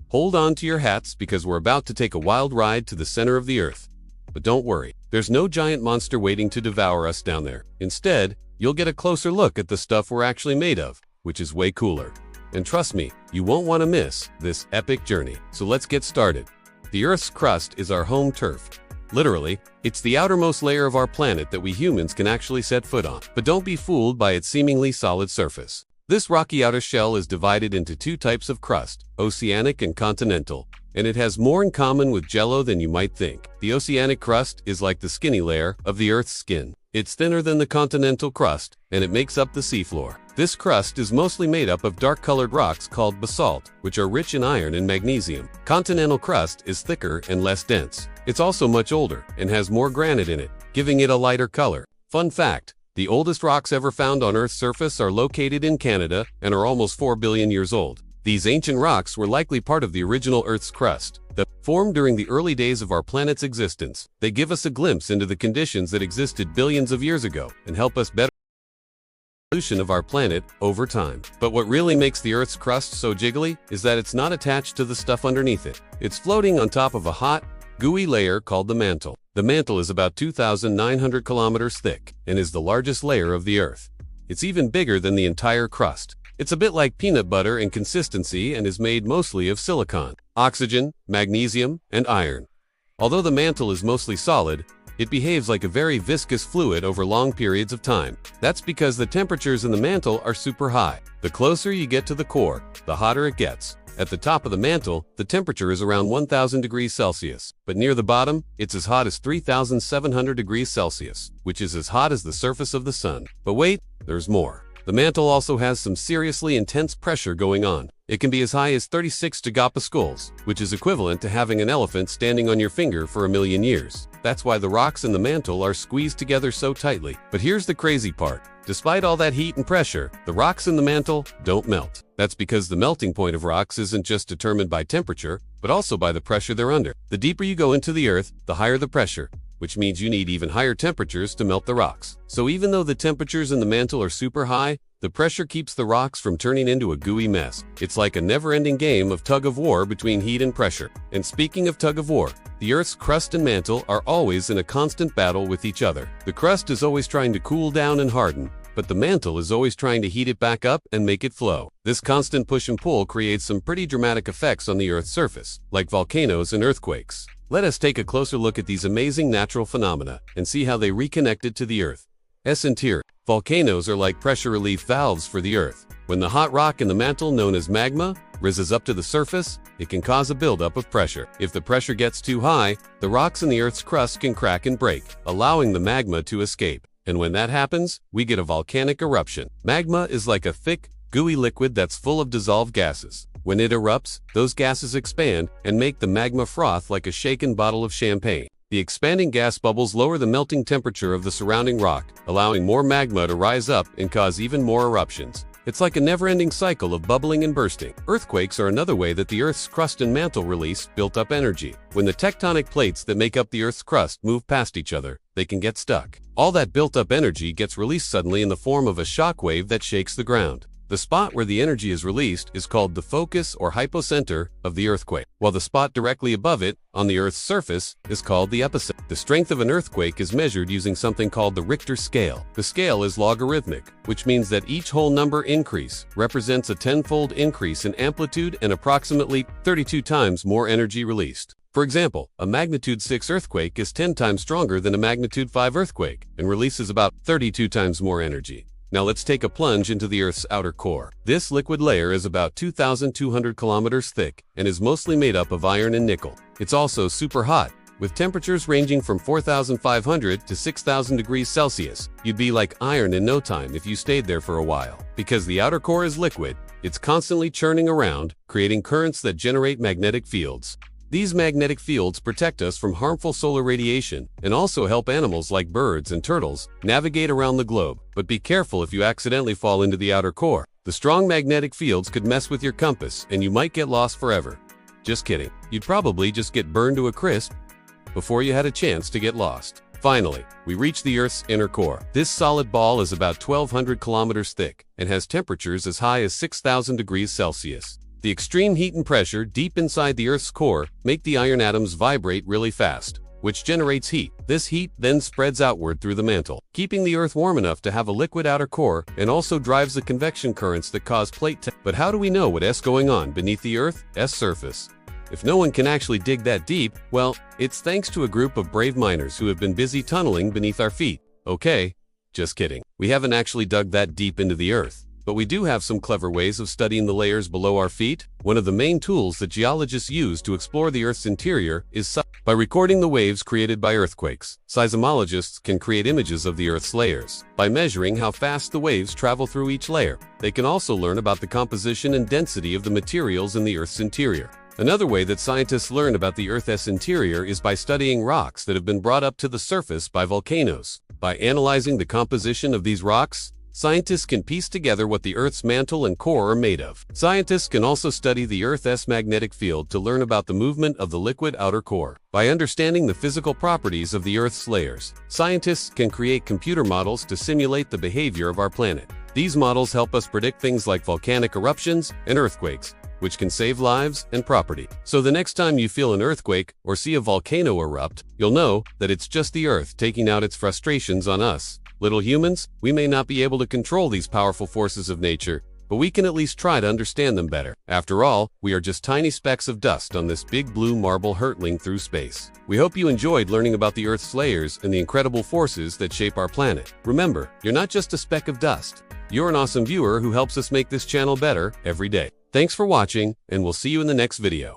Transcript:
Hold on to your hats because we're about to take a wild ride to the center of the Earth. But don't worry, there's no giant monster waiting to devour us down there. Instead, you'll get a closer look at the stuff we're actually made of, which is way cooler. And trust me, you won't want to miss this epic journey. So let's get started. The Earth's crust is our home turf. Literally, it's the outermost layer of our planet that we humans can actually set foot on. But don't be fooled by its seemingly solid surface. This rocky outer shell is divided into two types of crust, oceanic and continental, and it has more in common with jello than you might think. The oceanic crust is like the skinny layer of the Earth's skin. It's thinner than the continental crust, and it makes up the seafloor. This crust is mostly made up of dark-colored rocks called basalt, which are rich in iron and magnesium. Continental crust is thicker and less dense. It's also much older and has more granite in it, giving it a lighter color. Fun fact: the oldest rocks ever found on Earth's surface are located in Canada and are almost 4 billion years old. These ancient rocks were likely part of the original Earth's crust, that formed during the early days of our planet's existence. They give us a glimpse into the conditions that existed billions of years ago and help us better the evolution of our planet over time. But what really makes the Earth's crust so jiggly is that it's not attached to the stuff underneath it. It's floating on top of a hot, gooey layer called the mantle. The mantle is about 2,900 kilometers thick and is the largest layer of the Earth. It's even bigger than the entire crust. It's a bit like peanut butter in consistency and is made mostly of silicon, oxygen, magnesium, and iron. Although the mantle is mostly solid, it behaves like a very viscous fluid over long periods of time. That's because the temperatures in the mantle are super high. The closer you get to the core, the hotter it gets. At the top of the mantle, the temperature is around 1,000 degrees Celsius, but near the bottom, it's as hot as 3,700 degrees Celsius, which is as hot as the surface of the sun. But wait, there's more. The mantle also has some seriously intense pressure going on. It can be as high as 36 gigapascals, which is equivalent to having an elephant standing on your finger for a million years. That's why the rocks in the mantle are squeezed together so tightly. But here's the crazy part. Despite all that heat and pressure, the rocks in the mantle don't melt. That's because the melting point of rocks isn't just determined by temperature, but also by the pressure they're under. The deeper you go into the Earth, the higher the pressure, which means you need even higher temperatures to melt the rocks. So even though the temperatures in the mantle are super high, the pressure keeps the rocks from turning into a gooey mess. It's like a never-ending game of tug-of-war between heat and pressure. And speaking of tug-of-war, the Earth's crust and mantle are always in a constant battle with each other. The crust is always trying to cool down and harden, but the mantle is always trying to heat it back up and make it flow. This constant push and pull creates some pretty dramatic effects on the Earth's surface, like volcanoes and earthquakes. Let us take a closer look at these amazing natural phenomena and see how they reconnected to the Earth's interior. Volcanoes are like pressure relief valves for the Earth. When the hot rock in the mantle, known as magma, rises up to the surface, it can cause a buildup of pressure. If the pressure gets too high, the rocks in the Earth's crust can crack and break, allowing the magma to escape. And when that happens, we get a volcanic eruption. Magma is like a thick, gooey liquid that's full of dissolved gases. When it erupts, those gases expand and make the magma froth like a shaken bottle of champagne. The expanding gas bubbles lower the melting temperature of the surrounding rock, allowing more magma to rise up and cause even more eruptions. It's like a never-ending cycle of bubbling and bursting. Earthquakes are another way that the Earth's crust and mantle release built-up energy. When the tectonic plates that make up the Earth's crust move past each other, they can get stuck. All that built-up energy gets released suddenly in the form of a shock wave that shakes the ground. The spot where the energy is released is called the focus or hypocenter of the earthquake, while the spot directly above it, on the Earth's surface, is called the epicenter. The strength of an earthquake is measured using something called the Richter scale. The scale is logarithmic, which means that each whole number increase represents a 10-fold increase in amplitude and approximately 32 times more energy released. For example, a magnitude 6 earthquake is 10 times stronger than a magnitude 5 earthquake and releases about 32 times more energy. Now let's take a plunge into the Earth's outer core. This liquid layer is about 2,200 kilometers thick and is mostly made up of iron and nickel. It's also super hot, with temperatures ranging from 4,500 to 6,000 degrees Celsius. You'd be like iron in no time if you stayed there for a while. Because the outer core is liquid, it's constantly churning around, creating currents that generate magnetic fields. These magnetic fields protect us from harmful solar radiation and also help animals like birds and turtles navigate around the globe. But be careful if you accidentally fall into the outer core. The strong magnetic fields could mess with your compass and you might get lost forever. Just kidding. You'd probably just get burned to a crisp before you had a chance to get lost. Finally, we reach the Earth's inner core. This solid ball is about 1,200 kilometers thick and has temperatures as high as 6,000 degrees Celsius. The extreme heat and pressure deep inside the Earth's core make the iron atoms vibrate really fast, which generates heat. This heat then spreads outward through the mantle, keeping the Earth warm enough to have a liquid outer core, and also drives the convection currents that cause plate But how do we know what's going on beneath the Earth's surface? If no one can actually dig that deep, well, it's thanks to a group of brave miners who have been busy tunneling beneath our feet. Okay, just kidding. We haven't actually dug that deep into the Earth, but we do have some clever ways of studying the layers below our feet. One of the main tools that geologists use to explore the Earth's interior is by recording the waves created by earthquakes. Seismologists can create images of the Earth's layers by measuring how fast the waves travel through each layer. They can also learn about the composition and density of the materials in the Earth's interior. Another way that scientists learn about the Earth's interior is by studying rocks that have been brought up to the surface by volcanoes. By analyzing the composition of these rocks, scientists can piece together what the Earth's mantle and core are made of. Scientists can also study the Earth's magnetic field to learn about the movement of the liquid outer core. By understanding the physical properties of the Earth's layers, scientists can create computer models to simulate the behavior of our planet. These models help us predict things like volcanic eruptions and earthquakes, which can save lives and property. So the next time you feel an earthquake or see a volcano erupt, you'll know that it's just the Earth taking out its frustrations on us. Little humans, we may not be able to control these powerful forces of nature, but we can at least try to understand them better. After all, we are just tiny specks of dust on this big blue marble hurtling through space. We hope you enjoyed learning about the Earth's layers and the incredible forces that shape our planet. Remember, you're not just a speck of dust. You're an awesome viewer who helps us make this channel better every day. Thanks for watching, and we'll see you in the next video.